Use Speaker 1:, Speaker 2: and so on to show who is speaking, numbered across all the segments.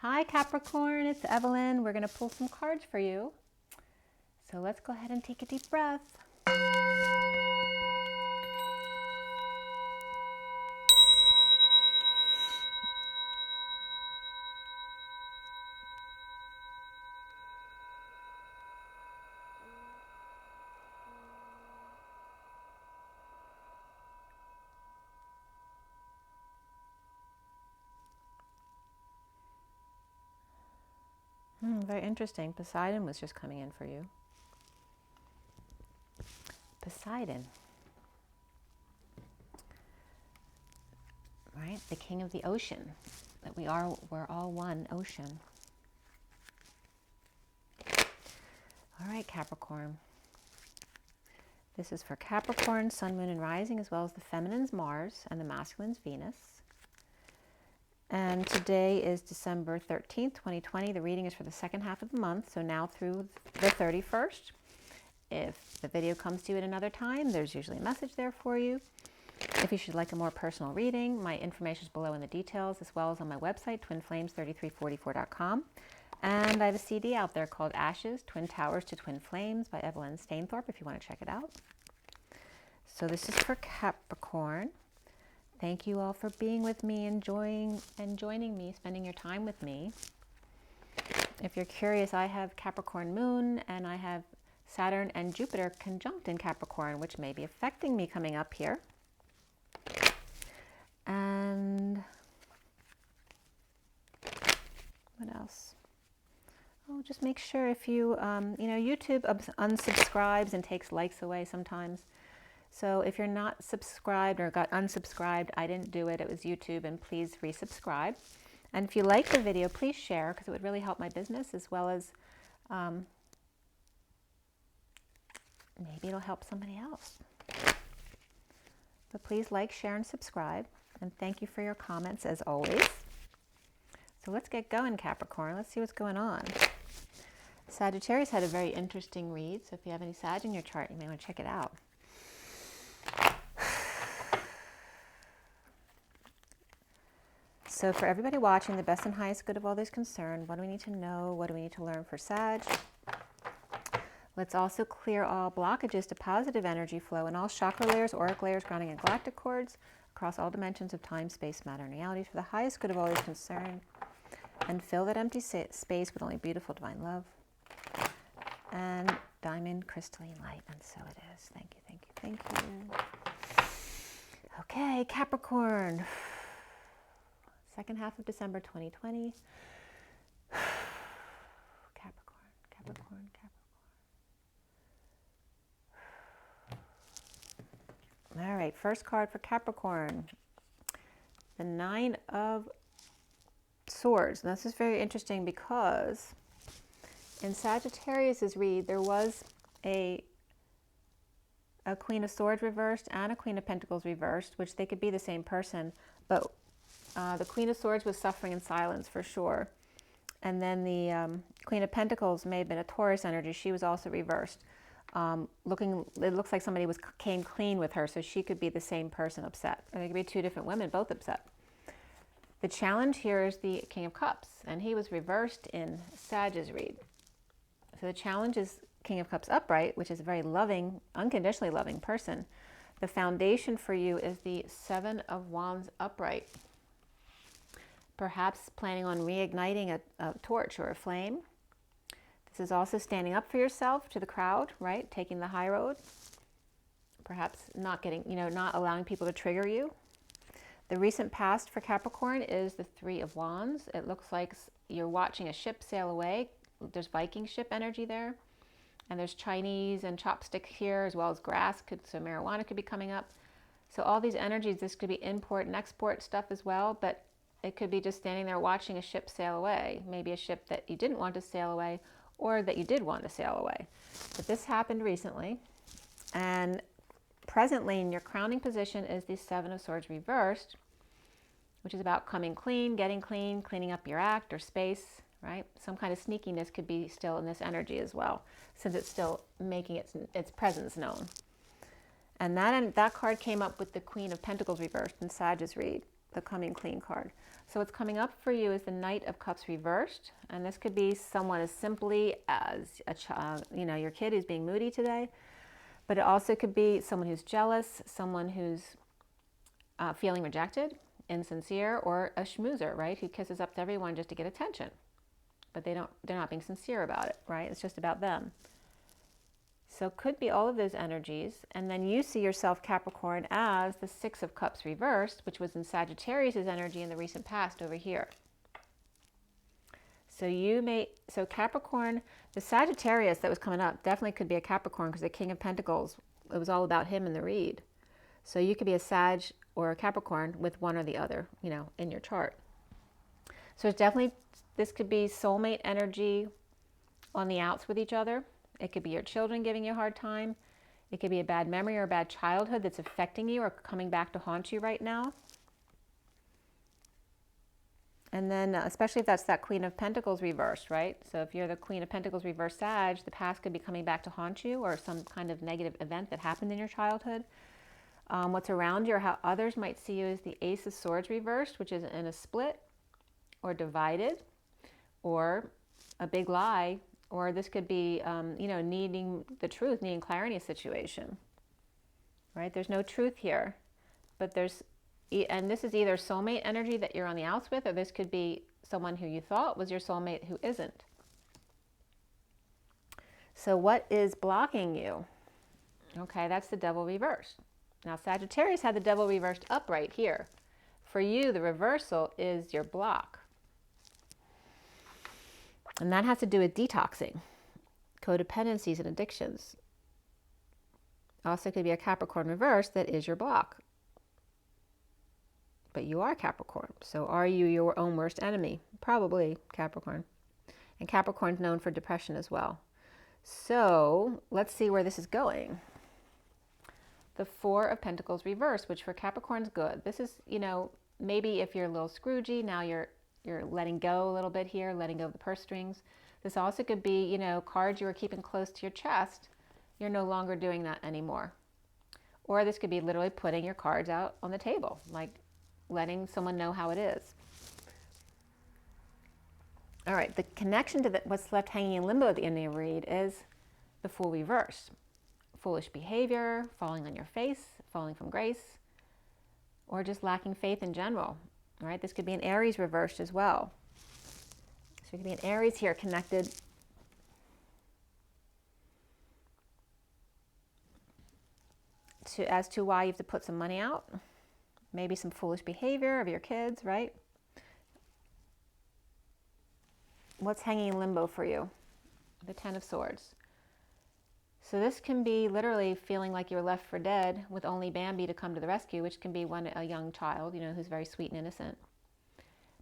Speaker 1: Hi Capricorn, it's Evelyn. We're going to pull some cards for you. So let's go ahead and take a deep breath. Very interesting. Poseidon was just coming in for you. Poseidon. Right? The king of the ocean. That we're all one ocean. All right, Capricorn. This is for Capricorn, Sun, Moon, and Rising, as well as the feminine's Mars and the masculine's Venus. And today is December 13th, 2020. The reading is for the second half of the month, so now through the 31st. If the video comes to you at another time, there's usually a message there for you. If you should like a more personal reading, my information is below in the details, as well as on my website, twinflames3344.com. And I have a CD out there called Ashes, Twin Towers to Twin Flames by Evelyn Stainthorpe, if you want to check it out. So this is for Capricorn. Thank you all for being with me, joining me, spending your time with me. If you're curious, I have Capricorn Moon, and I have Saturn and Jupiter conjunct in Capricorn, which may be affecting me coming up here. And what else? Oh, just make sure if you, YouTube unsubscribes and takes likes away sometimes. So if you're not subscribed or got unsubscribed, I didn't do it. It was YouTube, and please resubscribe. And if you like the video, please share, because it would really help my business, as well as maybe it'll help somebody else. But please like, share, and subscribe. And thank you for your comments, as always. So let's get going, Capricorn. Let's see what's going on. Sagittarius had a very interesting read. So if you have any Sag in your chart, you may want to check it out. So for everybody watching, the best and highest good of all those concerned, what do we need to know? What do we need to learn for Sag? Let's also clear all blockages to positive energy flow in all chakra layers, auric layers, grounding, and galactic cords across all dimensions of time, space, matter, and reality for the highest good of all those concerned. And fill that empty space with only beautiful divine love and diamond crystalline light. And so it is. Thank you, thank you, thank you. Okay, Capricorn. Second half of December 2020. Capricorn, Capricorn, Capricorn. All right, first card for Capricorn. The Nine of Swords. And this is very interesting because in Sagittarius's read, there was a Queen of Swords reversed and a Queen of Pentacles reversed, which they could be the same person, but the Queen of Swords was suffering in silence for sure. And then the Queen of Pentacles may have been a Taurus energy. She was also reversed. It looks like somebody came clean with her, so she could be the same person upset. Or they could be two different women, both upset. The challenge here is the King of Cups, and he was reversed in Sag's read. So the challenge is King of Cups upright, which is a very loving, unconditionally loving person. The foundation for you is the Seven of Wands upright. Perhaps planning on reigniting a torch or a flame. This is also standing up for yourself to the crowd, right? Taking the high road. Perhaps not allowing people to trigger you. The recent past for Capricorn is the Three of Wands. It looks like you're watching a ship sail away. There's Viking ship energy there. And there's Chinese and chopstick here, as well as grass. So marijuana could be coming up. So all these energies, this could be import and export stuff as well, but it could be just standing there watching a ship sail away. Maybe a ship that you didn't want to sail away, or that you did want to sail away. But this happened recently. And presently in your crowning position is the Seven of Swords reversed, which is about coming clean, getting clean, cleaning up your act or space, right? Some kind of sneakiness could be still in this energy as well, since it's still making its presence known. And that card came up with the Queen of Pentacles reversed in Sag's read, the coming clean card. So what's coming up for you is the Knight of Cups reversed, and this could be someone as simply as a child, you know, your kid who's being moody today, but it also could be someone who's jealous, someone who's feeling rejected, insincere, or a schmoozer, right, who kisses up to everyone just to get attention, but they're not being sincere about it, right? It's just about them. So it could be all of those energies, and then you see yourself, Capricorn, as the Six of Cups reversed, which was in Sagittarius's energy in the recent past over here. So Capricorn, the Sagittarius that was coming up definitely could be a Capricorn, because the King of Pentacles, it was all about him in the read. So you could be a Sag or a Capricorn with one or the other, you know, in your chart. So it's definitely, this could be soulmate energy on the outs with each other. It could be your children giving you a hard time. It could be a bad memory or a bad childhood that's affecting you or coming back to haunt you right now. And then, especially if that's that Queen of Pentacles reversed, right? So if you're the Queen of Pentacles reversed Sag, the past could be coming back to haunt you, or some kind of negative event that happened in your childhood. What's around you or how others might see you is the Ace of Swords reversed, which is in a split or divided or a big lie. Or this could be, you know, needing the truth, needing clarity in a situation, right? There's no truth here, but there's, and this is either soulmate energy that you're on the outs with, or this could be someone who you thought was your soulmate who isn't. So what is blocking you? Okay, that's the Devil reversed. Now Sagittarius had the Devil reversed up right here. For you, the reversal is your block. And that has to do with detoxing, codependencies, and addictions. Also could be a Capricorn reverse that is your block. But you are Capricorn. So are you your own worst enemy? Probably Capricorn. And Capricorn's known for depression as well. So let's see where this is going. The Four of Pentacles reversed, which for Capricorn's good. This is, you know, maybe if you're a little Scroogey, now you're letting go a little bit here, letting go of the purse strings. This also could be, you know, cards you were keeping close to your chest. You're no longer doing that anymore. Or this could be literally putting your cards out on the table, like letting someone know how it is. All right, the connection to what's left hanging in limbo at the end of the read is the Fool reversed. Foolish behavior, falling on your face, falling from grace, or just lacking faith in general. All right, this could be an Aries reversed as well. So it could be an Aries here connected as to why you have to put some money out. Maybe some foolish behavior of your kids, right? What's hanging in limbo for you? The Ten of Swords. So this can be literally feeling like you're left for dead with only Bambi to come to the rescue, which can be a young child, you know, who's very sweet and innocent.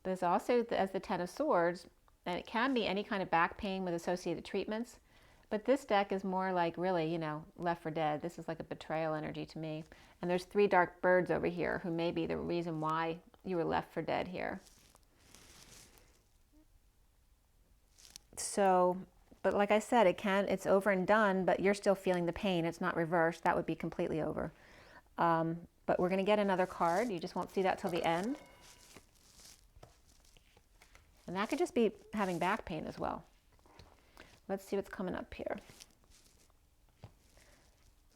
Speaker 1: But it's also, as the Ten of Swords, and it can be any kind of back pain with associated treatments. But this deck is more like really, you know, left for dead. This is like a betrayal energy to me. And there's three dark birds over here who may be the reason why you were left for dead here. So, but like I said, it's over and done, but you're still feeling the pain. It's not reversed. That would be completely over. But we're going to get another card. You just won't see that till the end. And that could just be having back pain as well. Let's see what's coming up here.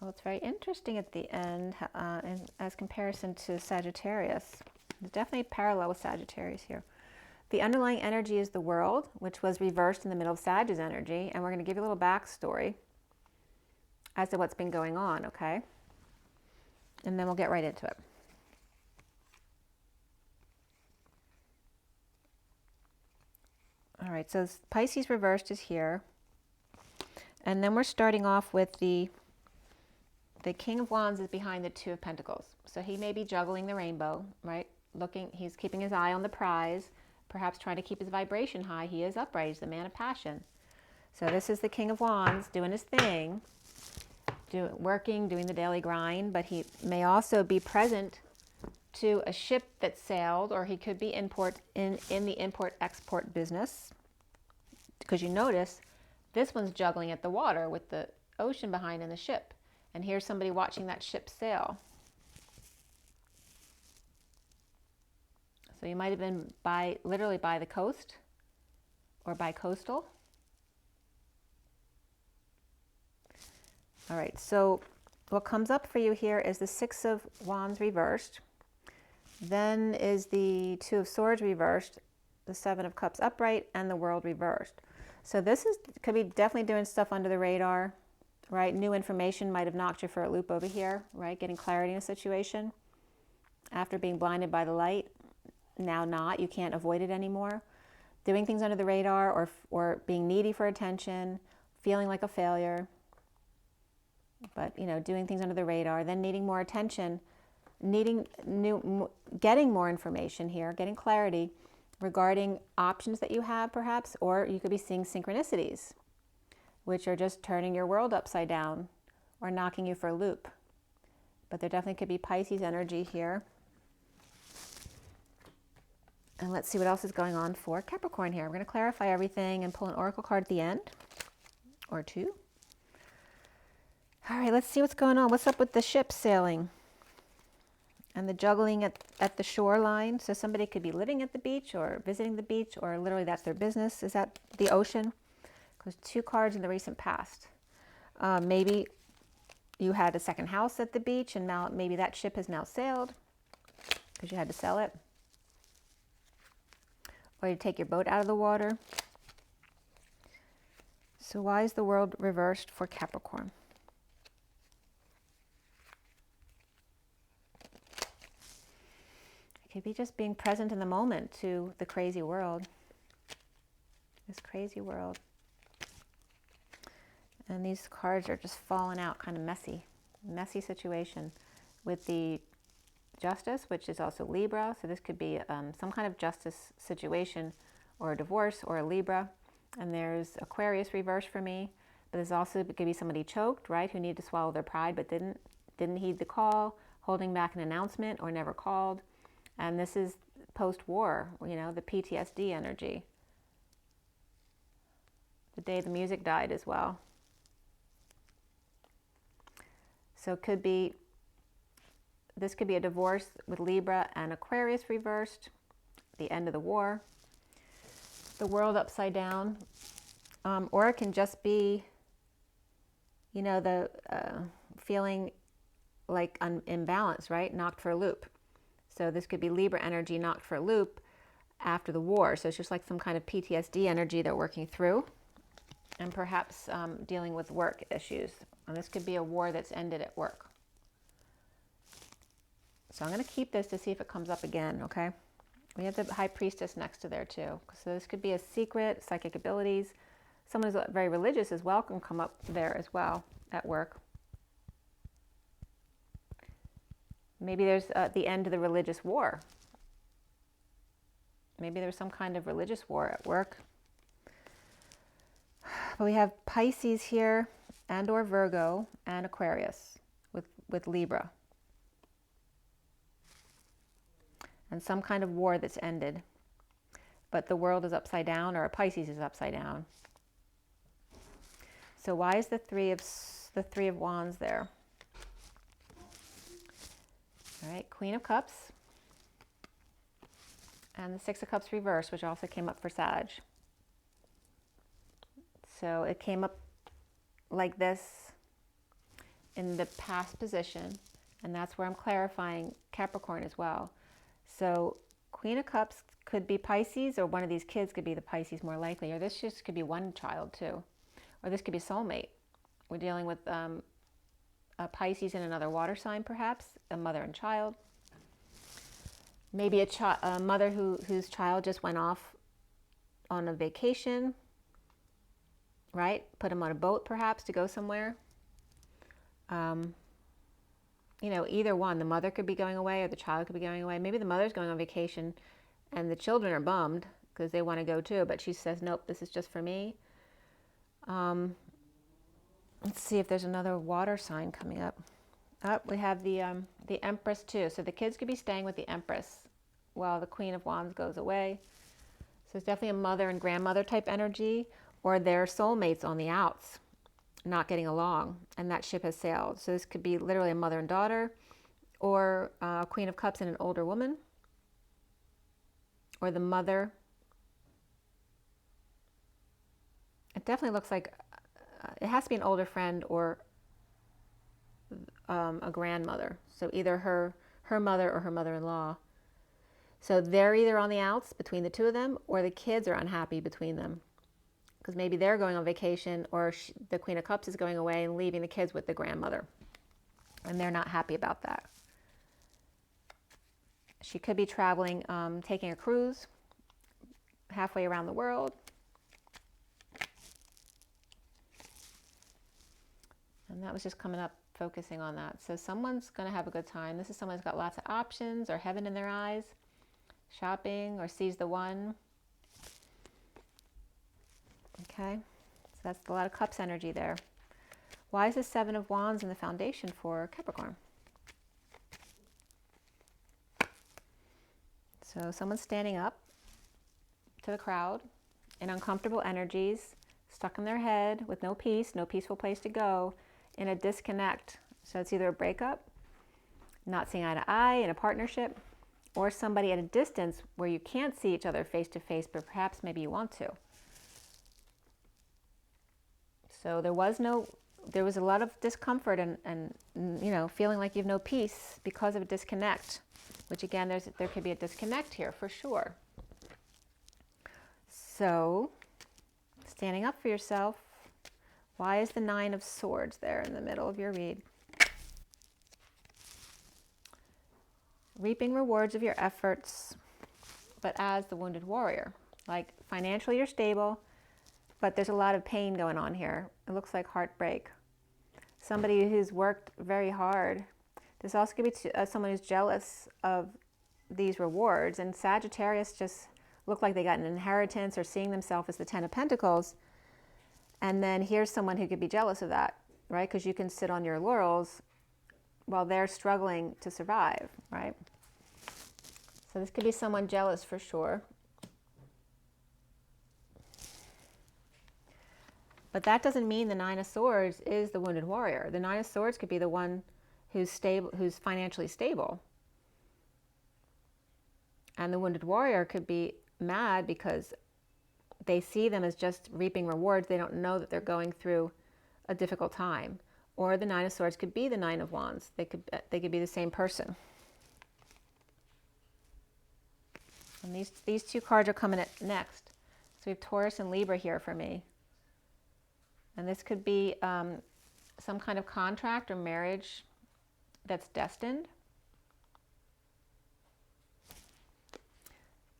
Speaker 1: Well, it's very interesting at the end as comparison to Sagittarius. There's definitely a parallel with Sagittarius here. The underlying energy is the World, which was reversed in the middle of Sag's energy. And we're going to give you a little backstory as to what's been going on, okay? And then we'll get right into it. All right, so Pisces reversed is here. And then we're starting off with the King of Wands is behind the Two of Pentacles. So he may be juggling the rainbow, right? He's keeping his eye on the prize, perhaps trying to keep his vibration high. He is upright, he's the man of passion. So this is the King of Wands doing his thing, working, doing the daily grind, but he may also be present to a ship that sailed, or he could be in the import-export business. Because you notice, this one's juggling at the water with the ocean behind and the ship. And here's somebody watching that ship sail. So you might have been literally by the coast or by coastal. All right, so what comes up for you here is the Six of Wands reversed. Then is the Two of Swords reversed, the Seven of Cups upright, and the World reversed. So this could be definitely doing stuff under the radar, right? New information might have knocked you for a loop over here, right? Getting clarity in a situation after being blinded by the light. Now not, you can't avoid it anymore. Doing things under the radar, or being needy for attention, feeling like a failure. But, you know, doing things under the radar, then needing more attention, getting more information here, getting clarity regarding options that you have perhaps, or you could be seeing synchronicities, which are just turning your world upside down or knocking you for a loop. But there definitely could be Pisces energy here. And let's see what else is going on for Capricorn here. We're going to clarify everything and pull an oracle card at the end, or two. All right, let's see what's going on. What's up with the ship sailing and the juggling at the shoreline? So somebody could be living at the beach or visiting the beach, or literally that's their business, is at the ocean. Because two cards in the recent past. Maybe you had a second house at the beach, and now maybe that ship has now sailed because you had to sell it. Or you take your boat out of the water. So why is the world reversed for Capricorn? It could be just being present in the moment to the crazy world. This crazy world. And these cards are just falling out, kind of messy situation with the Justice, which is also Libra. So this could be some kind of justice situation, or a divorce, or a Libra. And there's Aquarius reversed for me. But there's also, it could be somebody choked, right, who needed to swallow their pride but didn't heed the call, holding back an announcement, or never called. And this is post-war, you know, the PTSD energy. The day the music died as well. So it could be, this could be a divorce with Libra and Aquarius reversed, the end of the war, the world upside down, or it can just be, you know, the feeling like imbalance, right? Knocked for a loop. So this could be Libra energy knocked for a loop after the war. So it's just like some kind of PTSD energy they're working through, and perhaps dealing with work issues. And this could be a war that's ended at work. So I'm going to keep this to see if it comes up again, okay? We have the High Priestess next to there too. So this could be a secret, psychic abilities. Someone who's very religious as well can come up there as well at work. Maybe there's the end of the religious war. Maybe there's some kind of religious war at work. But we have Pisces here, and or Virgo, and Aquarius with Libra. And some kind of war that's ended. But the world is upside down, or Pisces is upside down. So why is the Three of Wands there? All right, Queen of Cups. And the Six of Cups reversed, which also came up for Sag. So it came up like this in the past position, and that's where I'm clarifying Capricorn as well. So Queen of Cups could be Pisces, or one of these kids could be the Pisces more likely, or this just could be one child too, or this could be soulmate. We're dealing with a Pisces in another water sign, perhaps a mother and child. Maybe a mother whose child just went off on a vacation, right? Put him on a boat perhaps to go somewhere. You know, either one. The mother could be going away, or the child could be going away. Maybe the mother's going on vacation and the children are bummed because they want to go too, but she says, nope, this is just for me. Let's see if there's another water sign coming up. We have the Empress too. So the kids could be staying with the Empress while the Queen of Wands goes away. So it's definitely a mother and grandmother type energy, or their soulmates on the outs, not getting along, and that ship has sailed. So this could be literally a mother and daughter, or a Queen of Cups and an older woman. or the mother. It definitely looks like it has to be an older friend or a grandmother. So either her mother or her mother-in-law. So they're either on the outs between the two of them, or the kids are unhappy between them. Because maybe they're going on vacation, or the Queen of Cups is going away and leaving the kids with the grandmother. And they're not happy about that. She could be traveling, taking a cruise halfway around the world. And that was just coming up, focusing on that. So someone's going to have a good time. This is someone who's got lots of options, or heaven in their eyes, shopping, or sees the one. Okay, so that's a lot of cups energy there. Why is the Seven of Wands in the foundation for Capricorn? So someone's standing up to the crowd in uncomfortable energies, stuck in their head with no peace, no peaceful place to go, in a disconnect. So it's either a breakup, not seeing eye to eye in a partnership, or somebody at a distance where you can't see each other face to face, but perhaps maybe you want to. So there was a lot of discomfort and you know, feeling like you have no peace because of a disconnect, which again, there could be a disconnect here for sure. So standing up for yourself. Why is the Nine of Swords there in the middle of your read? Reaping rewards of your efforts, but as the wounded warrior. Like financially you're stable, but there's a lot of pain going on here. It looks like heartbreak. Somebody who's worked very hard. This also could be someone who's jealous of these rewards. And Sagittarius just look like they got an inheritance, or seeing themselves as the Ten of Pentacles. And then here's someone who could be jealous of that, right? Because you can sit on your laurels while they're struggling to survive, right? So this could be someone jealous for sure. But that doesn't mean the Nine of Swords is the wounded warrior. The Nine of Swords could be the one who's stable, who's financially stable. And the wounded warrior could be mad because they see them as just reaping rewards. They don't know that they're going through a difficult time. Or the Nine of Swords could be the Nine of Wands. They could be the same person. And these two cards are coming next. So we have Taurus and Libra here for me. And this could be some kind of contract or marriage that's destined.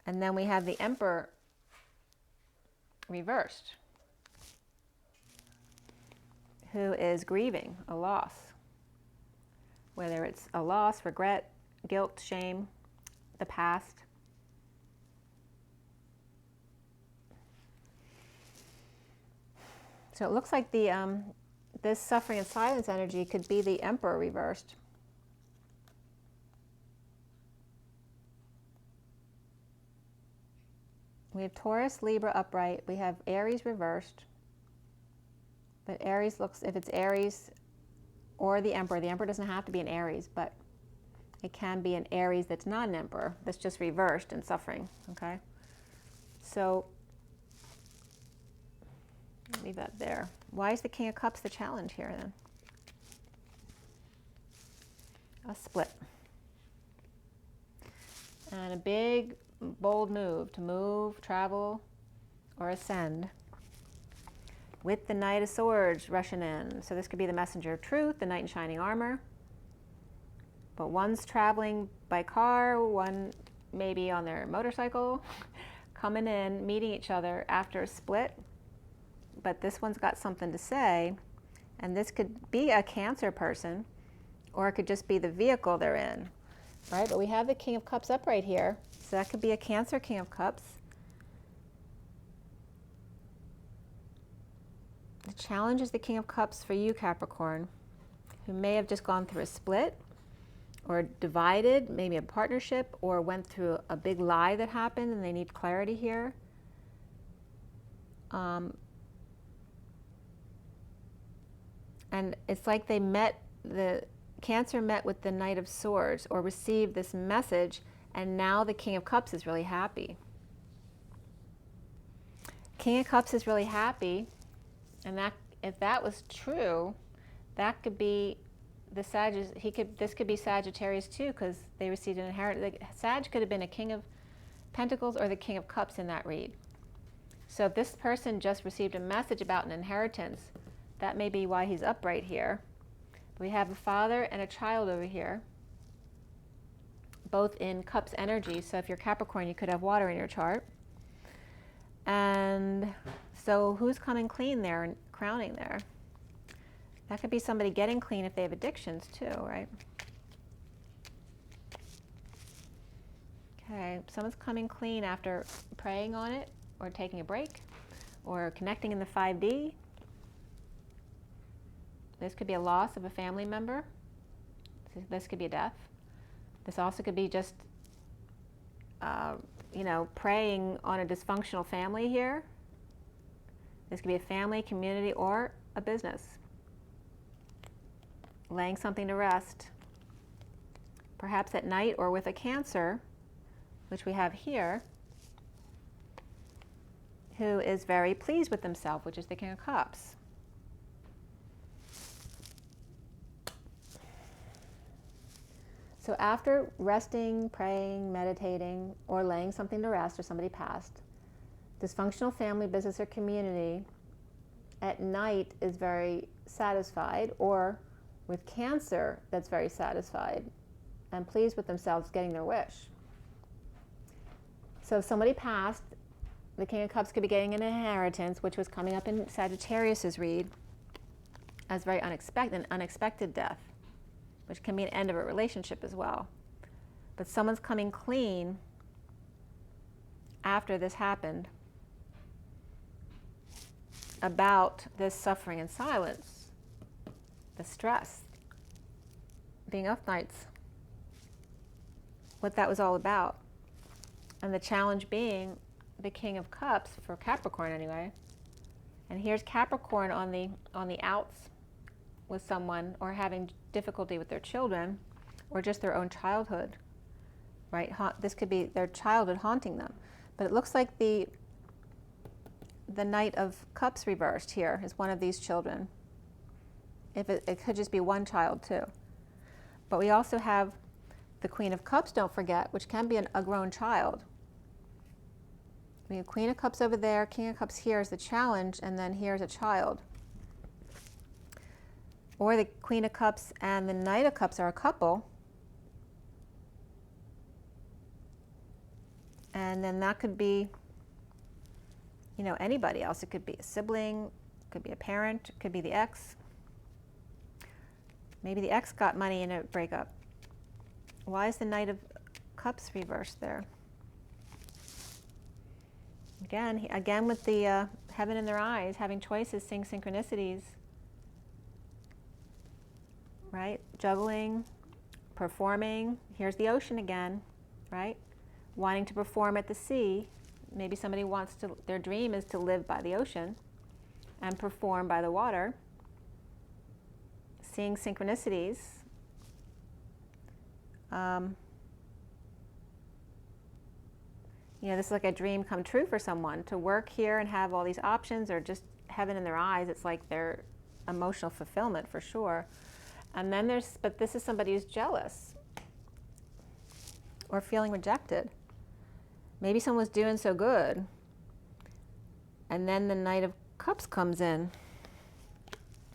Speaker 1: And then we have the Emperor reversed, who is grieving a loss, whether it's a loss, regret, guilt, shame, the past. So it looks like this suffering and silence energy could be the Emperor reversed. We have Taurus, Libra upright. We have Aries reversed. But Aries looks, if it's Aries or the Emperor doesn't have to be an Aries, but it can be an Aries that's not an Emperor, that's just reversed and suffering, okay? So, leave that there. Why is the King of Cups the challenge here then? A split. And a big, bold move, to move, travel, or ascend. With the Knight of Swords rushing in. So this could be the messenger of truth, the knight in shining armor. But one's traveling by car, one maybe on their motorcycle, coming in, meeting each other after a split. But this one's got something to say. And this could be a Cancer person, or it could just be the vehicle they're in. Right? But we have the King of Cups upright here. So that could be a Cancer King of Cups. The challenge is the King of Cups for you, Capricorn, who may have just gone through a split or divided, maybe a partnership, or went through a big lie that happened and they need clarity here. And it's like the Cancer met with the Knight of Swords or received this message, and now the King of Cups is really happy. King of Cups is really happy, and that, if that was true, that could be the this could be Sagittarius too, because they received an inheritance. Sag could have been a King of Pentacles or the King of Cups in that read. So if this person just received a message about an inheritance, that may be why he's upright here. We have a father and a child over here, both in Cups energy. So if you're Capricorn, you could have water in your chart. And so who's coming clean there and crowning there? That could be somebody getting clean if they have addictions too, right? Okay, someone's coming clean after praying on it, or taking a break, or connecting in the 5D. This could be a loss of a family member. This could be a death. This also could be just, you know, preying on a dysfunctional family here. This could be a family, community, or a business. Laying something to rest. Perhaps at night, or with a Cancer, which we have here, who is very pleased with himself, which is the King of Cups. So after resting, praying, meditating, or laying something to rest, or somebody passed, dysfunctional family, business, or community at night is very satisfied, or with Cancer that's very satisfied and pleased with themselves getting their wish. So if somebody passed, the King of Cups could be getting an inheritance, which was coming up in Sagittarius's read as very an unexpected death, which can be an end of a relationship as well. But someone's coming clean after this happened about this suffering in silence, the stress, being up nights, what that was all about. And the challenge being the King of Cups for Capricorn anyway. And here's Capricorn on the outs with someone, or having difficulty with their children, or just their own childhood, right? This could be their childhood haunting them. But it looks like the Knight of Cups reversed here is one of these children. If it could just be one child too. But we also have the Queen of Cups, don't forget, which can be a grown child. We have Queen of Cups over there, King of Cups here is the challenge, and then here's a child. Or the Queen of Cups and the Knight of Cups are a couple. And then that could be, you know, anybody else. It could be a sibling, it could be a parent, it could be the ex. Maybe the ex got money in a breakup. Why is the Knight of Cups reversed there? Again with the heaven in their eyes, having choices, seeing synchronicities, right? Juggling, performing. Here's the ocean again, right? Wanting to perform at the sea. Maybe somebody wants to, their dream is to live by the ocean and perform by the water. Seeing synchronicities. You know, this is like a dream come true for someone, to work here and have all these options, or just heaven in their eyes. It's like their emotional fulfillment for sure. And then but this is somebody who's jealous or feeling rejected. Maybe someone was doing so good, and then the Knight of Cups comes in.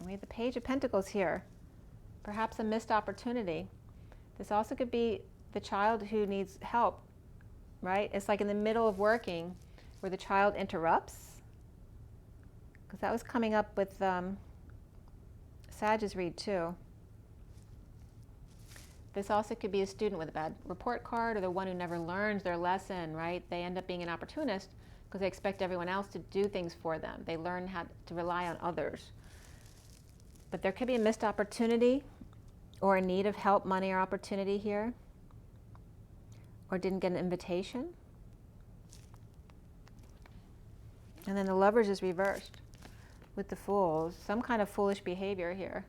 Speaker 1: We have the Page of Pentacles here. Perhaps a missed opportunity. This also could be the child who needs help, right? It's like in the middle of working where the child interrupts, because that was coming up with Sag's read too. This also could be a student with a bad report card, or the one who never learns their lesson, right? They end up being an opportunist because they expect everyone else to do things for them. They learn how to rely on others. But there could be a missed opportunity, or a need of help, money, or opportunity here, or didn't get an invitation. And then the Lovers is reversed with the Fools. Some kind of foolish behavior here,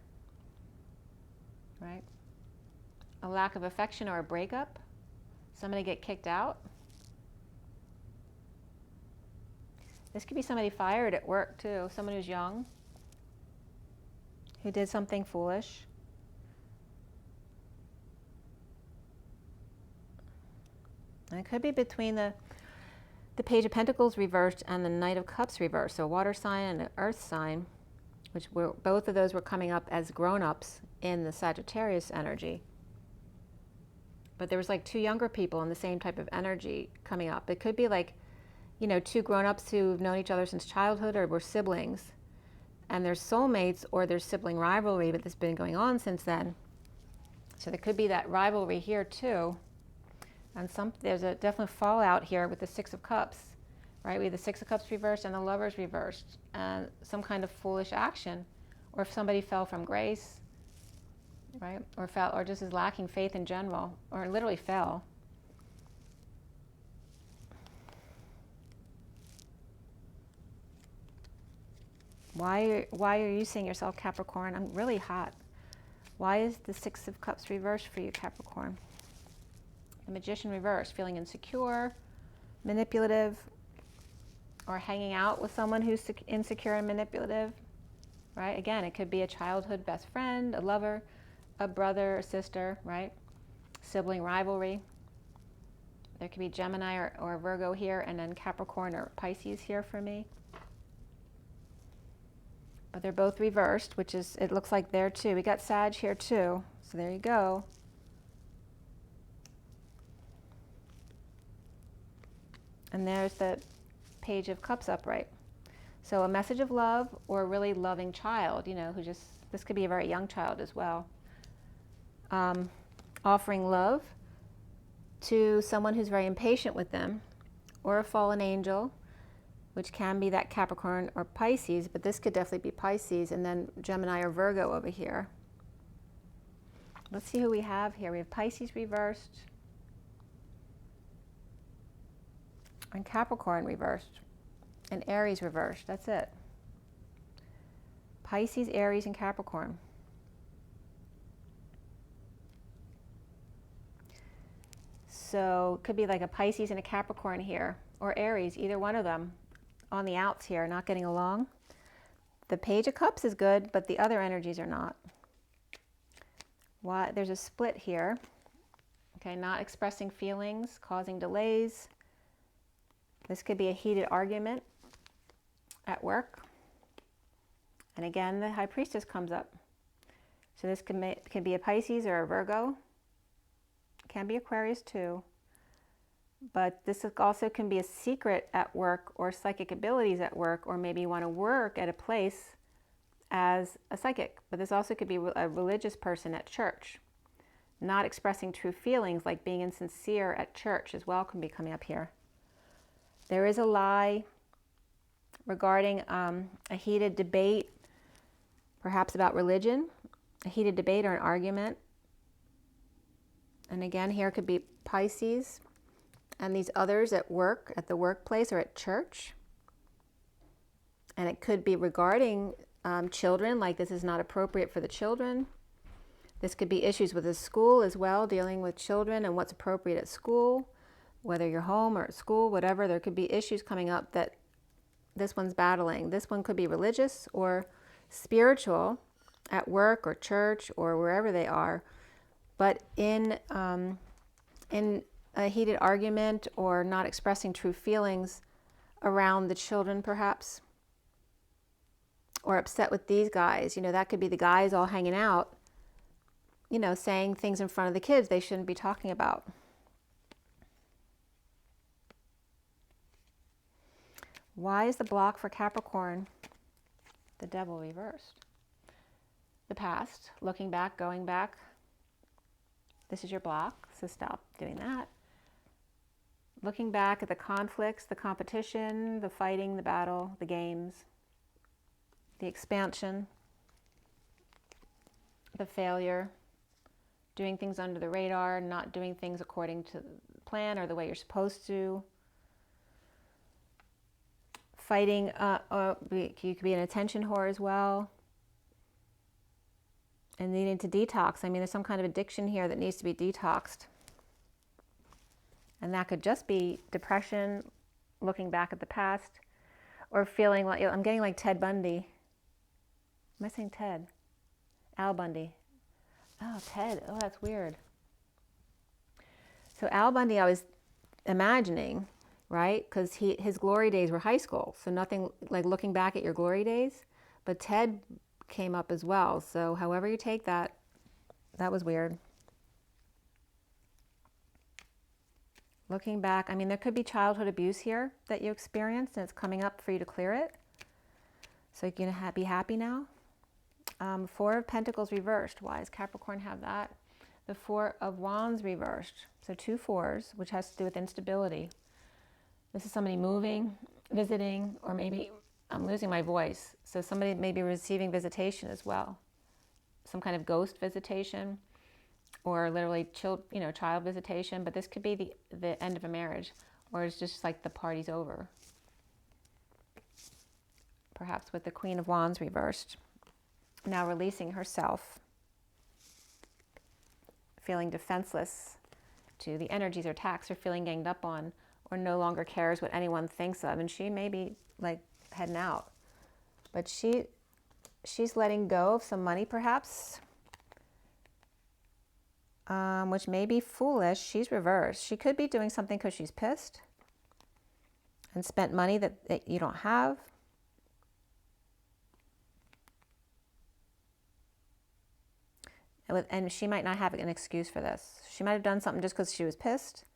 Speaker 1: right? A lack of affection or a breakup. Somebody get kicked out. This could be somebody fired at work too, someone who's young, who did something foolish. And it could be between the Page of Pentacles reversed and the Knight of Cups reversed. So a water sign and an earth sign, which were, both of those were coming up as grown-ups in the Sagittarius energy. But there was like two younger people in the same type of energy coming up. It could be like, you know, two grown-ups who've known each other since childhood or were siblings, and they're soulmates, or there's sibling rivalry, but that's been going on since then. So there could be that rivalry here too. And there's a definite fallout here with the Six of Cups, right? We have the Six of Cups reversed and the Lovers reversed, and some kind of foolish action, or if somebody fell from grace, right? Or just is lacking faith in general, or literally fell. Why are you seeing yourself, Capricorn? I'm really hot. Why is the Six of Cups reversed for you, Capricorn? The Magician reversed, feeling insecure, manipulative, or hanging out with someone who's insecure and manipulative, right? Again, it could be a childhood best friend, a lover, a brother or sister, right? Sibling rivalry. There could be Gemini or Virgo here, and then Capricorn or Pisces here for me. But they're both reversed, which is, it looks like there too. We got Sag here too, so there you go. And there's the Page of Cups upright. So a message of love, or a really loving child, you know, who just, this could be a very young child as well. Offering love to someone who's very impatient with them, or a fallen angel, which can be that Capricorn or Pisces, but this could definitely be Pisces, and then Gemini or Virgo over here. Let's see who we have here. We have Pisces reversed, and Capricorn reversed, and Aries reversed. That's it. Pisces, Aries, and Capricorn. So it could be like a Pisces and a Capricorn here, or Aries, either one of them on the outs here, not getting along. The Page of Cups is good, but the other energies are not. Why? There's a split here. Okay, not expressing feelings, causing delays. This could be a heated argument at work. And again, the High Priestess comes up. So this can be a Pisces or a Virgo. Can be Aquarius too. But this also can be a secret at work, or psychic abilities at work, or maybe you want to work at a place as a psychic. But this also could be a religious person at church. Not expressing true feelings, like being insincere at church as well, can be coming up here. There is a lie regarding a heated debate, perhaps about religion, a heated debate or an argument. And again, here could be Pisces, and these others at work, at the workplace, or at church. And it could be regarding children, like this is not appropriate for the children. This could be issues with the school as well, dealing with children and what's appropriate at school, whether you're home or at school, whatever. There could be issues coming up that this one's battling. This one could be religious or spiritual at work or church or wherever they are, but in a heated argument or not expressing true feelings around the children perhaps, or upset with these guys. You know, that could be the guys all hanging out, you know, saying things in front of the kids they shouldn't be talking about. Why is the block for Capricorn the Devil reversed? The past, looking back, going back. This is your block, so stop doing that. Looking back at the conflicts, the competition, the fighting, the battle, the games, the expansion, the failure, doing things under the radar, not doing things according to the plan or the way you're supposed to. Fighting, you could be an attention whore as well. And needing to detox. I mean, there's some kind of addiction here that needs to be detoxed. And that could just be depression, looking back at the past, or feeling like, I'm getting like Ted Bundy. Am I saying Ted? Al Bundy. Oh, Ted. Oh, that's weird. So Al Bundy, I was imagining, right? Because his glory days were high school. So nothing like looking back at your glory days. But Ted came up as well. So however you take that, that was weird. Looking back, I mean, there could be childhood abuse here that you experienced, and it's coming up for you to clear it. So you can be happy now. Four of Pentacles reversed. Why does Capricorn have that? The Four of Wands reversed. So 2 4s, which has to do with instability. This is somebody moving, visiting, or maybe I'm losing my voice. So somebody may be receiving visitation as well. Some kind of ghost visitation, or literally child visitation. But this could be the end of a marriage, or it's just like the party's over. Perhaps with the Queen of Wands reversed. Now releasing herself, feeling defenseless to the energies or attacks, or feeling ganged up on, or no longer cares what anyone thinks of. And she may be like heading out, but she's letting go of some money perhaps, which may be foolish. She's reversed. She could be doing something because she's pissed and spent money that you don't have. And she might not have an excuse for this. She might have done something just because she was pissed.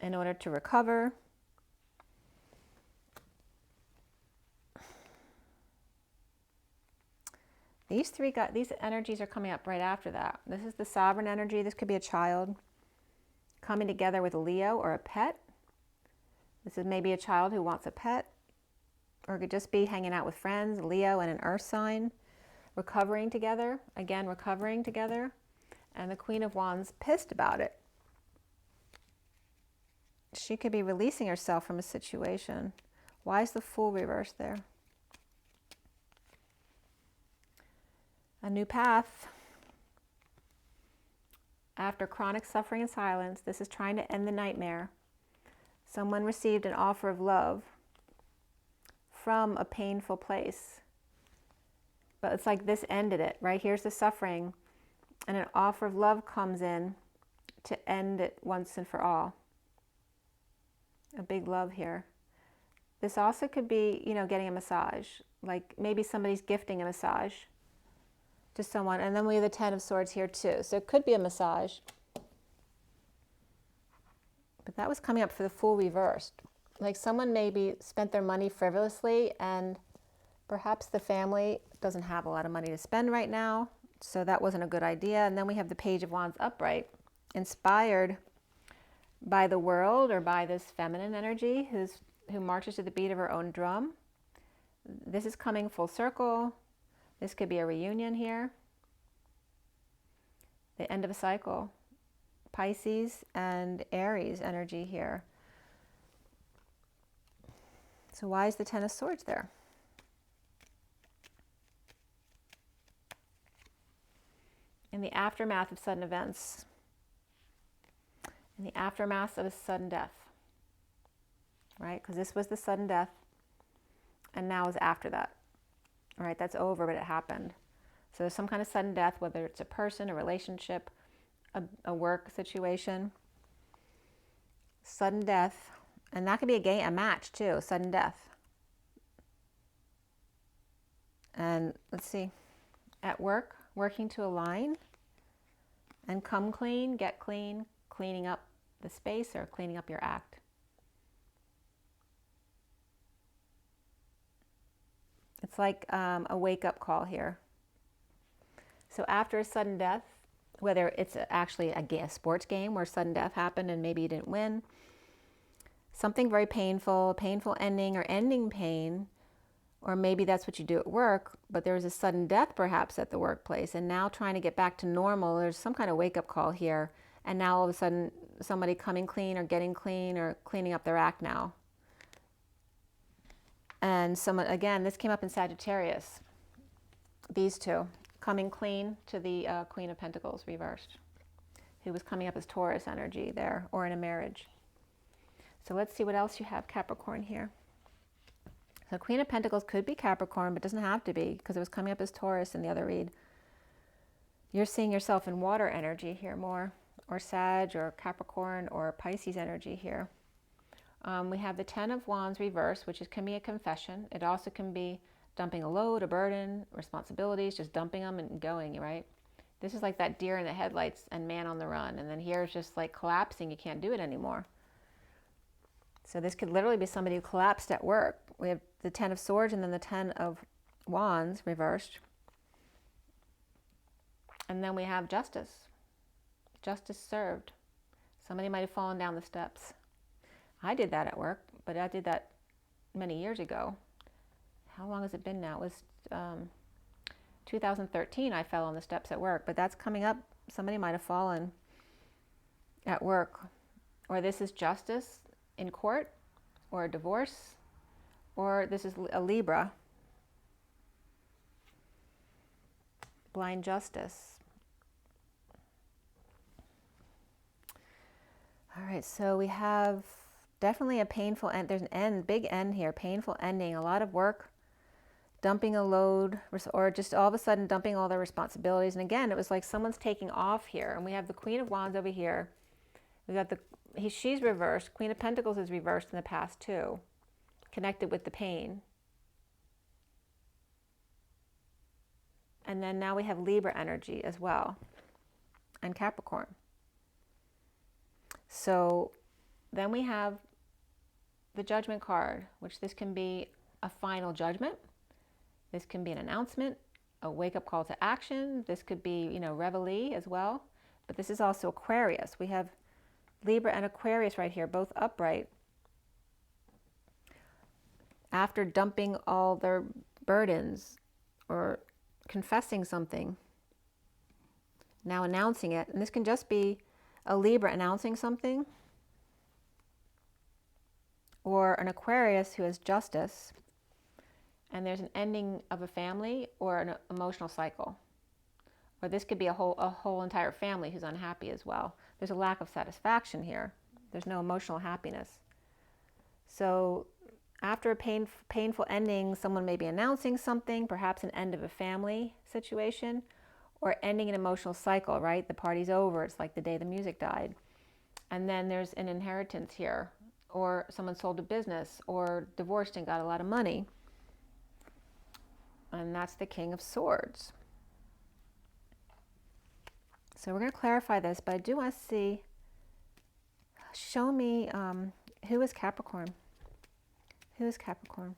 Speaker 1: In order to recover. These energies are coming up right after that. This is the sovereign energy. This could be a child coming together with a Leo or a pet. This is maybe a child who wants a pet, or it could just be hanging out with friends, Leo and an earth sign, recovering together, again, recovering together, and the Queen of Wands pissed about it. She could be releasing herself from a situation. Why is the Fool reversed there? A new path. After chronic suffering and silence, this is trying to end the nightmare. Someone received an offer of love from a painful place. But it's like this ended it, right? Here's the suffering, and an offer of love comes in to end it once and for all. A big love here. This also could be, getting a massage. Like maybe somebody's gifting a massage to someone. And then we have the 10 of Swords here too. So it could be a massage. But that was coming up for the Fool reversed. Like someone maybe spent their money frivolously, and perhaps the family doesn't have a lot of money to spend right now. So that wasn't a good idea. And then we have the Page of Wands upright, inspired by the world, or by this feminine energy who marches to the beat of her own drum. This is coming full circle. This could be a reunion here. The end of a cycle. Pisces and Aries energy here. So why is the 10 of Swords there? In the aftermath of sudden events. In the aftermath of a sudden death. Right? Because this was the sudden death, and now is after that. All right, that's over, but it happened. So there's some kind of sudden death, whether it's a person, a relationship, a work situation. Sudden death. And that could be a match too, sudden death. And let's see. At work, working to align and come clean, get clean, cleaning up the space or cleaning up your act. It's like a wake-up call here. So after a sudden death, whether it's actually a sports game where sudden death happened and maybe you didn't win, something very painful, painful ending or ending pain, or maybe that's what you do at work, but there was a sudden death perhaps at the workplace, and now trying to get back to normal, there's some kind of wake-up call here, and now all of a sudden somebody coming clean or getting clean or cleaning up their act now. And someone, again, this came up in Sagittarius, these two. coming clean to the Queen of Pentacles reversed, who was coming up as Taurus energy there, or in a marriage. So let's see what else you have, Capricorn, here. So Queen of Pentacles could be Capricorn, but doesn't have to be, because it was coming up as Taurus in the other read. You're seeing yourself in water energy here more, or Sag, or Capricorn, or Pisces energy here. We have the Ten of Wands reversed, which can be a confession. It also can be dumping a load, a burden, responsibilities, just dumping them and going, right? This is like that deer in the headlights and man on the run. And then here it's just like collapsing. You can't do it anymore. So this could literally be somebody who collapsed at work. We have the Ten of Swords and then the Ten of Wands reversed. And then we have Justice. Justice served. Somebody might have fallen down the steps. I did that at work, but I did that many years ago. How long has it been now? It was 2013 I fell on the steps at work, but that's coming up. Somebody might have fallen at work. Or this is justice in court, or a divorce, or this is a Libra. Blind justice. All right, so we have definitely a painful end. There's an end, big end here, painful ending, a lot of work, dumping a load, or just all of a sudden dumping all their responsibilities. And again, it was like someone's taking off here. And we have the Queen of Wands over here. We got she's reversed. Queen of Pentacles is reversed in the past too, connected with the pain. And then now we have Libra energy as well, and Capricorn. So then we have the Judgment card, which this can be a final judgment. This can be an announcement, a wake-up call to action. This could be, you know, reveille as well. But this is also Aquarius. We have Libra and Aquarius right here, both upright. After dumping all their burdens or confessing something, now announcing it. And this can just be a Libra announcing something, or an Aquarius who has justice, and there's an ending of a family or an emotional cycle. Or this could be a whole entire family who's unhappy as well. There's a lack of satisfaction here. There's no emotional happiness. So after a painful ending, someone may be announcing something, perhaps an end of a family situation, or ending an emotional cycle, right? The party's over. It's like the day the music died. And then there's an inheritance here, or someone sold a business, or divorced and got a lot of money. And that's the King of Swords. So we're going to clarify this, but I do want to see, show me who is Capricorn? Who is Capricorn?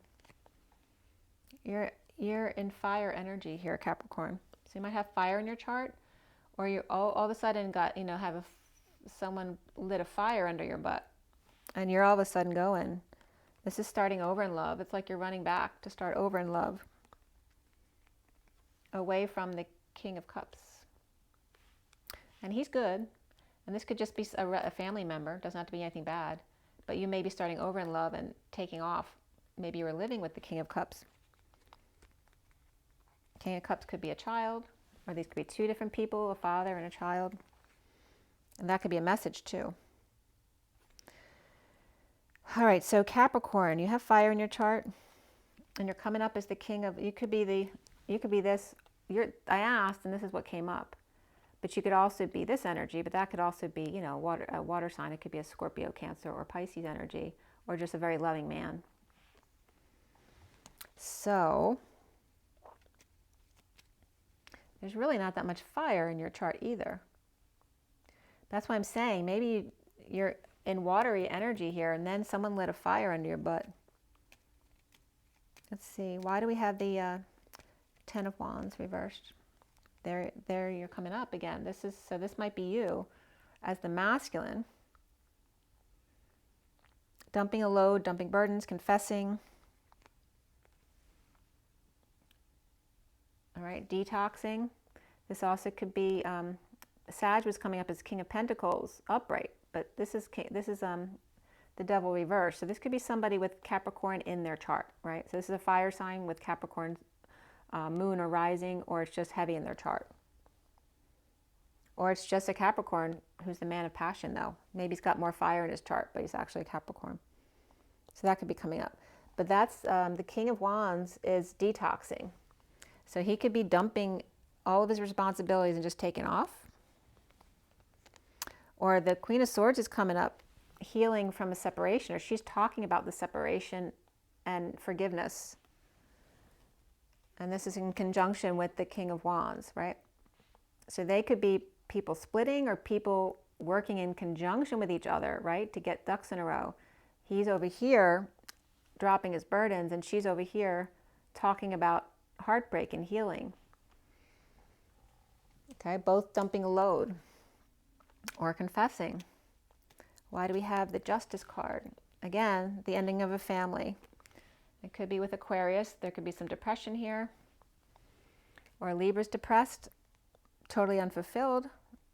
Speaker 1: You're in fire energy here, Capricorn. So you might have fire in your chart, or you all of a sudden got, you know, have someone lit a fire under your butt, and you're all of a sudden going. This is starting over in love. It's like you're running back to start over in love, away from the King of Cups. And he's good. And this could just be a family member. Doesn't have to be anything bad. But you may be starting over in love and taking off. Maybe you were living with the King of Cups. King of Cups could be a child, or these could be two different people, a father and a child. And that could be a message too. All right, so Capricorn, you have fire in your chart, and you're coming up as the king of, you could be this, I asked, and this is what came up. But you could also be this energy, but that could also be, you know, a water sign. It could be a Scorpio, Cancer, or Pisces energy, or just a very loving man. So there's really not that much fire in your chart either. That's why I'm saying maybe you're in watery energy here, and then someone lit a fire under your butt. Let's see, why do we have the Ten of Wands reversed? There you're coming up again. So this might be you as the masculine. Dumping a load, dumping burdens, confessing. All right, detoxing. This also could be, Sag was coming up as King of Pentacles, upright, but this is the Devil reversed. So this could be somebody with Capricorn in their chart, right? So this is a fire sign with Capricorn moon or rising, or it's just heavy in their chart. Or it's just a Capricorn who's the man of passion, though. Maybe he's got more fire in his chart, but he's actually a Capricorn. So that could be coming up. But that's the King of Wands is detoxing. So he could be dumping all of his responsibilities and just taking off. Or the Queen of Swords is coming up, healing from a separation, or she's talking about the separation and forgiveness. And this is in conjunction with the King of Wands, right? So they could be people splitting or people working in conjunction with each other, right, to get ducks in a row. He's over here dropping his burdens, and she's over here talking about heartbreak and healing. Okay, both dumping a load or confessing. Why do we have the Justice card? Again, the ending of a family. It could be with Aquarius. There could be some depression here. Or Libra's depressed, totally unfulfilled.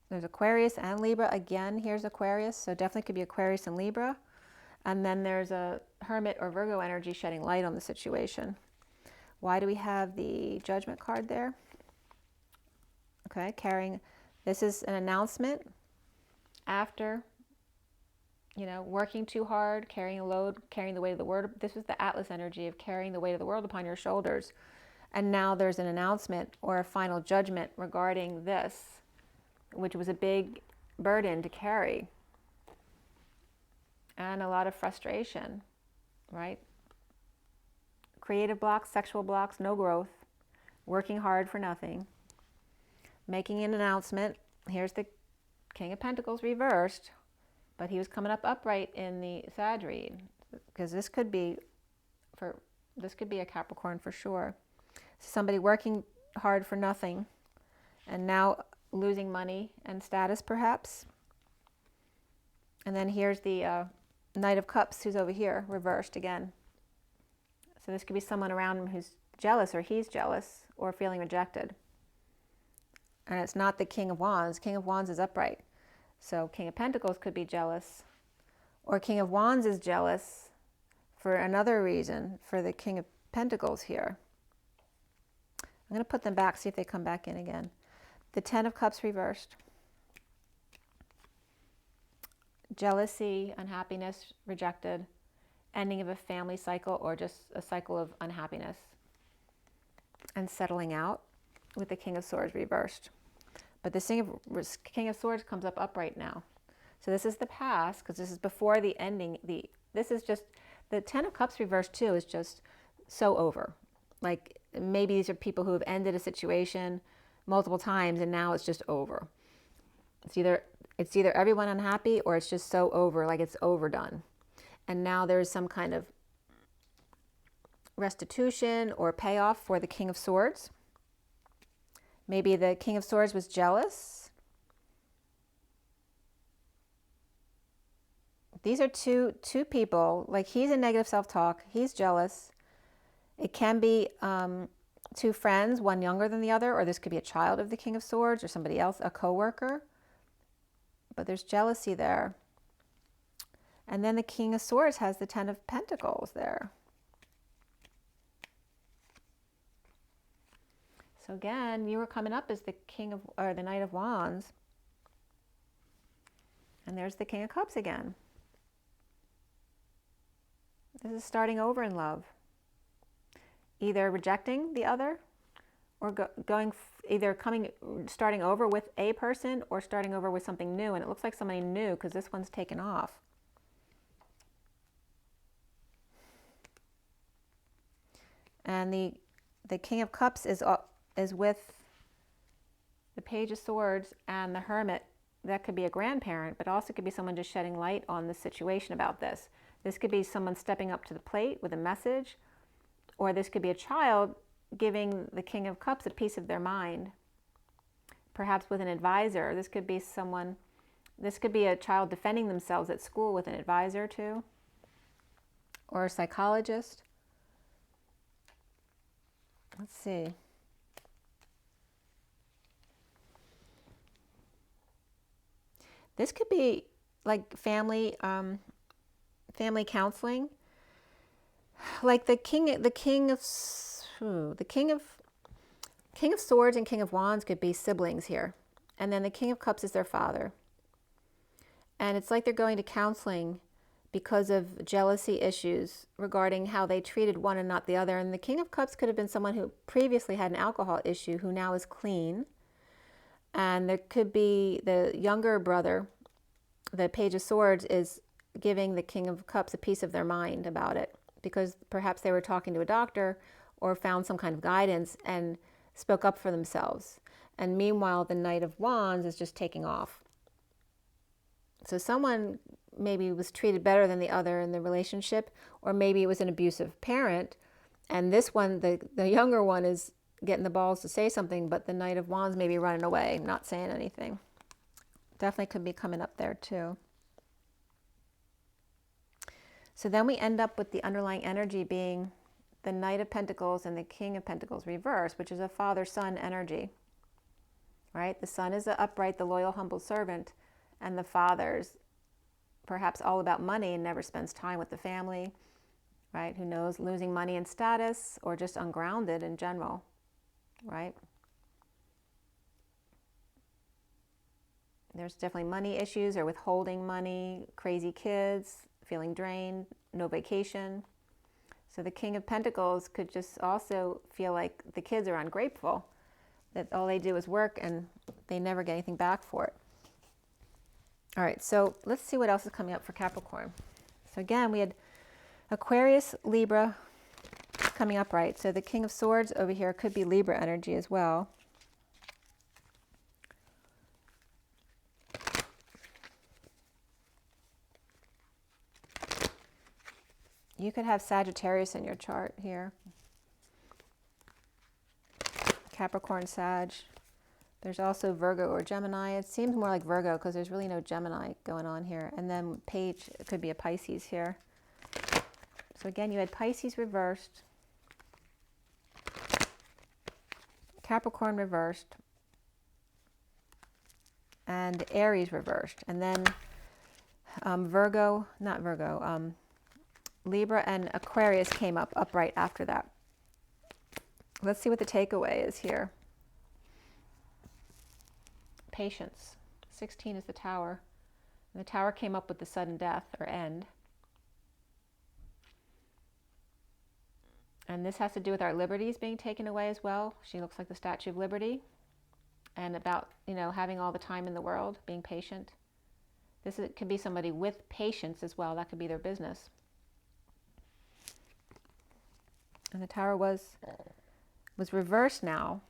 Speaker 1: There's Aquarius and Libra. Again, here's Aquarius. So definitely could be Aquarius and Libra. And then there's a Hermit or Virgo energy shedding light on the situation. Why do we have the Judgment card there? Okay, carrying, this is an announcement after, you know, working too hard, carrying a load, carrying the weight of the world. This is the Atlas energy of carrying the weight of the world upon your shoulders. And now there's an announcement or a final judgment regarding this, which was a big burden to carry. And a lot of frustration, right? Creative blocks, sexual blocks, no growth, working hard for nothing, making an announcement. Here's the King of Pentacles reversed, but he was coming up upright in the Sag read, because this could be a Capricorn for sure. Somebody working hard for nothing and now losing money and status perhaps. And then here's the Knight of Cups who's over here reversed again. So this could be someone around him who's jealous, or he's jealous, or feeling rejected. And it's not the King of Wands. King of Wands is upright. So King of Pentacles could be jealous, or King of Wands is jealous for another reason for the King of Pentacles here. I'm going to put them back, see if they come back in again. The Ten of Cups reversed. Jealousy, unhappiness, rejected, ending of a family cycle, or just a cycle of unhappiness. And settling out with the King of Swords reversed. But the King of Swords comes up upright now. So this is the past, because this is before the ending. This is just, the Ten of Cups reversed too is just so over. Like maybe these are people who have ended a situation multiple times and now it's just over. It's either everyone unhappy, or it's just so over, like it's overdone. And now there's some kind of restitution or payoff for the King of Swords. Maybe the King of Swords was jealous. These are two people, like he's in negative self-talk, he's jealous. It can be two friends, one younger than the other, or this could be a child of the King of Swords or somebody else, a co-worker. But there's jealousy there. And then the King of Swords has the Ten of Pentacles there. So again, you were coming up as the the Knight of Wands. And there's the King of Cups again. This is starting over in love. Either rejecting the other, or starting over with a person, or starting over with something new. And it looks like somebody new, because this one's taken off. And the King of Cups is with the Page of Swords and the Hermit. That could be a grandparent, but also could be someone just shedding light on the situation about this. This could be someone stepping up to the plate with a message, or this could be a child giving the King of Cups a piece of their mind, perhaps with an advisor. This could be a child defending themselves at school with an advisor too, or a psychologist. Let's see. This could be like family counseling. Like the king of King of Swords and King of Wands could be siblings here. And then the King of Cups is their father. And it's like they're going to counseling because of jealousy issues regarding how they treated one and not the other. And the King of Cups could have been someone who previously had an alcohol issue who now is clean. And there could be the younger brother, the Page of Swords, is giving the King of Cups a piece of their mind about it, because perhaps they were talking to a doctor or found some kind of guidance and spoke up for themselves. And meanwhile, the Knight of Wands is just taking off. So someone maybe was treated better than the other in the relationship, or maybe it was an abusive parent, and this one, the younger one, is getting the balls to say something, but the Knight of Wands may be running away, not saying anything. Definitely could be coming up there too. So then we end up with the underlying energy being the Knight of Pentacles and the King of Pentacles reversed, which is a father-son energy, right? The son is the upright, the loyal, humble servant, and the father's perhaps all about money and never spends time with the family, right? Who knows, losing money and status, or just ungrounded in general, right? There's definitely money issues or withholding money, crazy kids, feeling drained, no vacation. So the King of Pentacles could just also feel like the kids are ungrateful, that all they do is work and they never get anything back for it. All right, so let's see what else is coming up for Capricorn. So again, we had Aquarius, Libra coming up, right? So the King of Swords over here could be Libra energy as well. You could have Sagittarius in your chart here. Capricorn, Sag. There's also Virgo or Gemini. It seems more like Virgo because there's really no Gemini going on here. And then Page, it could be a Pisces here. So again, you had Pisces reversed, Capricorn reversed, and Aries reversed. And then Libra and Aquarius came up upright after that. Let's see what the takeaway is here. Patience. 16 is the Tower. And the Tower came up with the sudden death or end. And this has to do with our liberties being taken away as well. She looks like the Statue of Liberty. And about, you know, having all the time in the world, being patient. Could be somebody with patience as well. That could be their business. And the Tower was reversed now.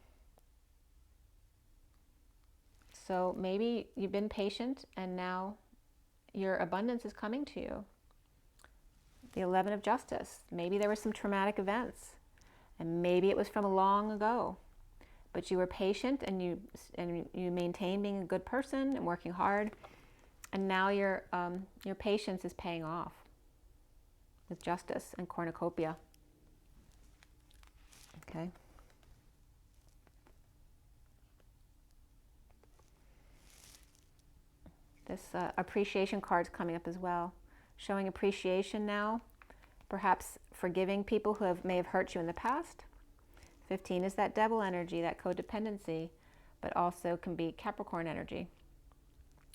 Speaker 1: So maybe you've been patient and now your abundance is coming to you. The 11 of Justice. Maybe there were some traumatic events and maybe it was from long ago, but you were patient and you maintained being a good person and working hard, and now your patience is paying off with Justice and cornucopia. Okay. This appreciation card's coming up as well, showing appreciation now, perhaps forgiving people who may have hurt you in the past. 15 is that devil energy, that codependency, but also can be Capricorn energy,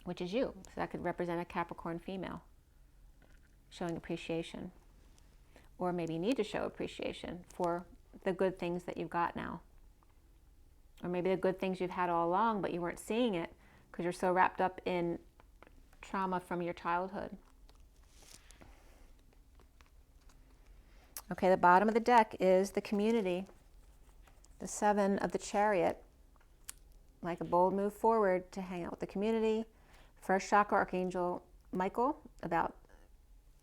Speaker 1: which is you. So that could represent a Capricorn female showing appreciation, or maybe you need to show appreciation for the good things that you've got now, or maybe the good things you've had all along, but you weren't seeing it because you're so wrapped up in trauma from your childhood. Okay, the bottom of the deck is the community, the 7 of the Chariot, like a bold move forward to hang out with the community. First chakra, Archangel Michael, about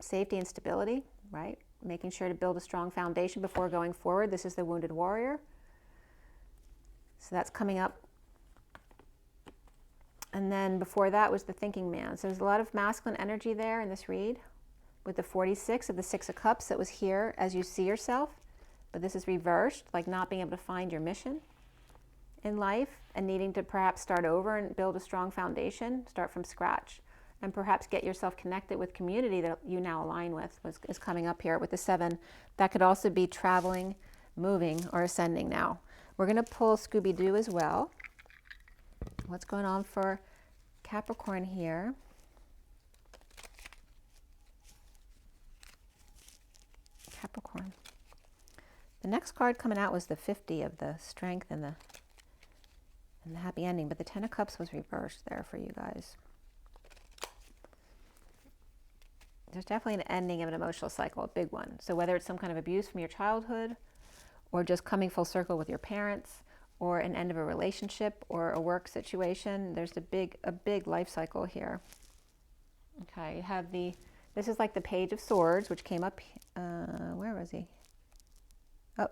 Speaker 1: safety and stability, right? Making sure to build a strong foundation before going forward. This is the Wounded Warrior. So that's coming up. And then before that was the Thinking Man. So there's a lot of masculine energy there in this read, with the 46 of the 6 of Cups that was here as you see yourself. But this is reversed, like not being able to find your mission in life and needing to perhaps start over and build a strong foundation, start from scratch, and perhaps get yourself connected with community that you now align with is coming up here with the 7. That could also be traveling, moving, or ascending now. We're going to pull Scooby-Doo as well. What's going on for Capricorn here? Capricorn. The next card coming out was the 50 of the strength and the happy ending, but the 10 of Cups was reversed there for you guys. There's definitely an ending of an emotional cycle, a big one. So whether it's some kind of abuse from your childhood, or just coming full circle with your parents, or an end of a relationship or a work situation, there's a big life cycle here. Okay, you have this is like the Page of Swords, which came up, where was he? Oh,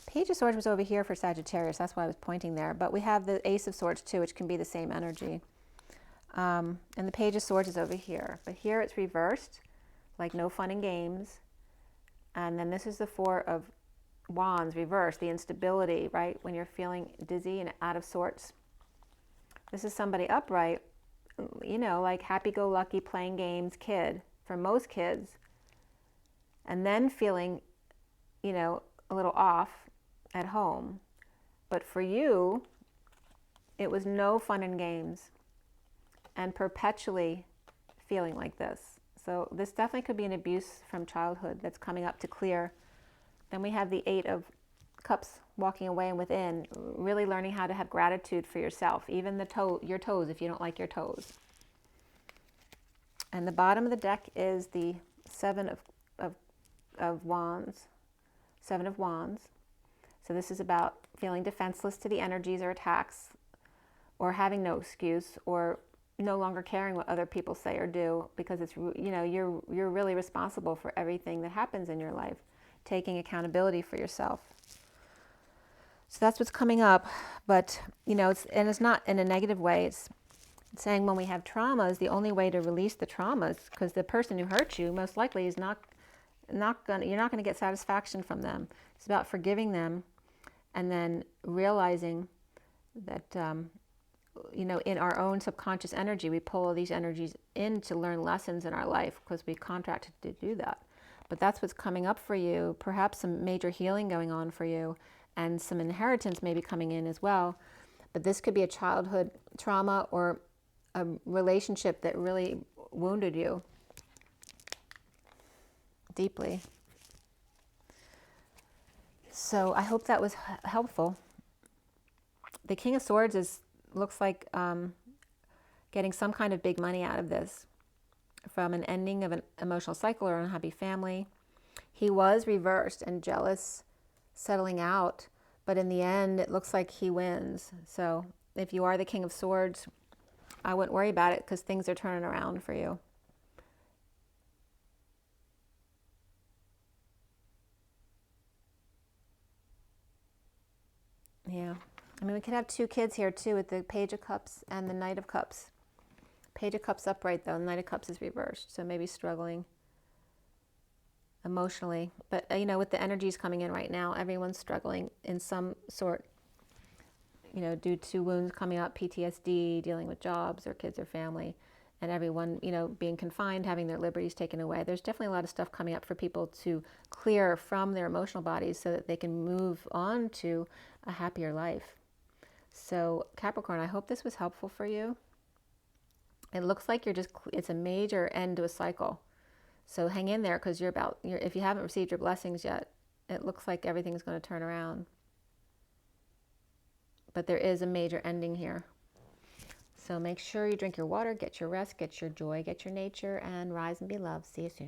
Speaker 1: Page of Swords was over here for Sagittarius, that's why I was pointing there. But we have the Ace of Swords too, which can be the same energy. And the Page of Swords is over here. But here it's reversed, like no fun and games. And then this is the Four of Wands reversed, the instability, right? When you're feeling dizzy and out of sorts. This is somebody upright, you know, like happy-go-lucky playing games kid for most kids. And then feeling, you know, a little off at home. But for you, it was no fun and games and perpetually feeling like this. So this definitely could be an abuse from childhood that's coming up to clear. Then we have the 8 of Cups walking away and within, really learning how to have gratitude for yourself, even your toes if you don't like your toes. And the bottom of the deck is the 7 of Wands, 7 of Wands. So this is about feeling defenseless to the energies or attacks, or having no excuse, or no longer caring what other people say or do, because it's, you know, you're really responsible for everything that happens in your life, taking accountability for yourself. So that's what's coming up. But you know, it's not in a negative way. It's saying when we have traumas, the only way to release the traumas, because the person who hurt you most likely is you're not going to get satisfaction from them. It's about forgiving them, and then realizing that you know, in our own subconscious energy, we pull all these energies in to learn lessons in our life, because we contracted to do that. But that's what's coming up for you. Perhaps some major healing going on for you, and some inheritance maybe coming in as well. But this could be a childhood trauma or a relationship that really wounded you deeply. So I hope that was helpful. The King of Swords looks like getting some kind of big money out of this, from an ending of an emotional cycle or unhappy family. He was reversed and jealous, settling out, but in the end it looks like he wins. So if you are the King of Swords, I wouldn't worry about it, because things are turning around for you. Yeah, I mean, we could have two kids here too, with the Page of Cups and the Knight of Cups. Page of Cups upright though, Knight of Cups is reversed, so maybe struggling emotionally. But you know, with the energies coming in right now, everyone's struggling in some sort, you know, due to wounds coming up, PTSD, dealing with jobs or kids or family, and everyone, you know, being confined, having their liberties taken away. There's definitely a lot of stuff coming up for people to clear from their emotional bodies, so that they can move on to a happier life. So Capricorn, I hope this was helpful for you. It looks like it's a major end to a cycle. So hang in there, because if you haven't received your blessings yet, it looks like everything's going to turn around. But there is a major ending here. So make sure you drink your water, get your rest, get your joy, get your nature, and rise and be loved. See you soon.